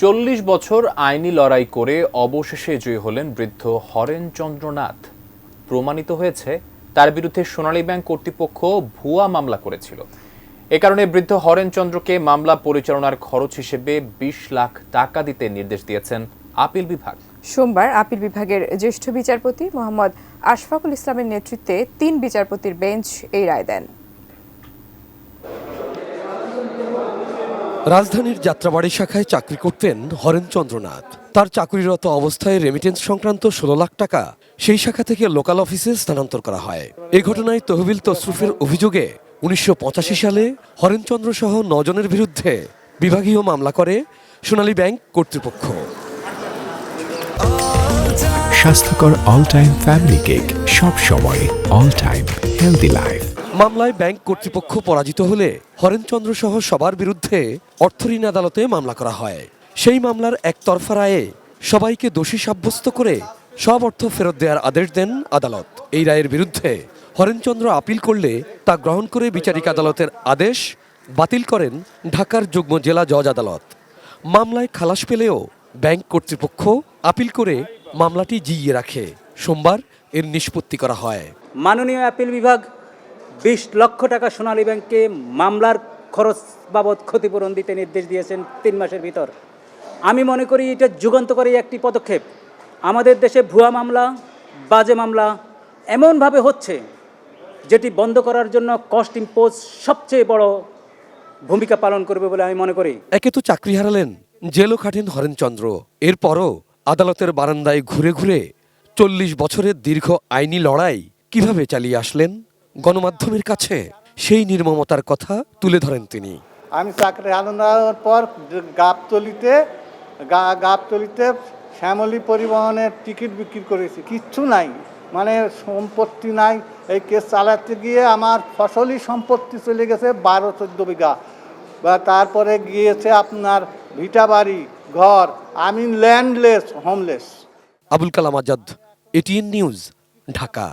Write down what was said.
40 বছর আইনি লড়াই করে অবশেষে জয়ী হলেন বৃদ্ধ হরেনচন্দ্র নাথ। প্রমাণিত হয়েছে তার বিরুদ্ধে সোনালী ব্যাংক কর্তৃপক্ষ ভুয়া মামলা করেছিল। এ কারণে বৃদ্ধ হরেনচন্দ্রকে মামলা পরিচালনার খরচ হিসেবে 20 লাখ টাকা দিতে নির্দেশ দিয়েছেন আপিল বিভাগ। সোমবার আপিল বিভাগের জ্যেষ্ঠ বিচারপতি মোহাম্মদ আশফাকুল ইসলামের নেতৃত্বে 3 বিচারপতির বেঞ্চ এই রায় দেন। রাজধানীর যাত্রাবাড়ি শাখায় চাকরি করতেন হরেনচন্দ্র নাথ। তার চাকরিরত অবস্থায় রেমিটেন্স সংক্রান্ত 16 লাখ টাকা সেই শাখা থেকে লোকাল অফিসে স্থানান্তর করা হয়। এই ঘটনায় তহবিল তসরুফের অভিযোগে 1985 সালে হরেনচন্দ্র সহ 9 জনের বিরুদ্ধে বিভাগীয় মামলা করে সোনালী ব্যাংক কর্তৃপক্ষ। স্বাস্থ্যকর অল টাইম ফ্যামিলি কেক, সব সময় অল টাইম হেলদি লাইফ। মামলায় ব্যাংক কর্তৃপক্ষ পরাজিত হলে হরেনচন্দ্র সহ সবার বিরুদ্ধে অর্থঋণ আদালতে মামলা করা হয়। সেই মামলার একতরফা রায়ে সবাইকে দোষী সাব্যস্ত করে সব অর্থ ফেরত দেওয়ার আদেশ দেন আদালত। এই রায়ের বিরুদ্ধে হরেনচন্দ্র আপিল করলে তা গ্রহণ করে বিচারিক আদালতের আদেশ বাতিল করেন ঢাকার যুগ্ম জেলা জজ আদালত। মামলায় খালাস পেলেও ব্যাংক কর্তৃপক্ষ আপিল করে মামলাটি জিইয়ে রাখে। সোমবার এর নিষ্পত্তি করা হয়। মাননীয় আপিল বিভাগ 20 লক্ষ টাকা সোনালী ব্যাংককে মামলার খরচ বাবদ ক্ষতিপূরণ দিতে নির্দেশ দিয়েছেন 3 মাসের ভিতর। আমি মনে করি এটা যুগান্তকারী একটি পদক্ষেপ। আমাদের দেশে ভুয়া মামলা, বাজে মামলা এমনভাবে হচ্ছে যেটি বন্ধ করার জন্য কস্ট ইম্পোজ সবচেয়ে বড় ভূমিকা পালন করবে বলে আমি মনে করি। একে তো চাকরি হারালেন, জেলও খাটেন হরেনচন্দ্র। এরপরও আদালতের বারান্দায় ঘুরে ঘুরে 40 বছরের দীর্ঘ আইনি লড়াই কিভাবে চালিয়ে আসলেন, গণমাধ্যমের কাছে সেই নির্মমতার কথা তুলে ধরেন তিনি। আমি চাকরি হারানোর পর গাবতলিতে শ্যামলী পরিবহনের টিকিট বিক্রি করেছি, কিচ্ছু নাই, মানে সম্পত্তি নাই। এই কেস চালাতে গিয়ে আমার ফসলি সম্পত্তি চলে গেছে 12-14 বিঘা, বা তারপরে গিয়েছে আপনার ভিটা বাড়ি, ঘর। আমি landless, homeless. Abul Kalam Azad, ATN news, Dhaka.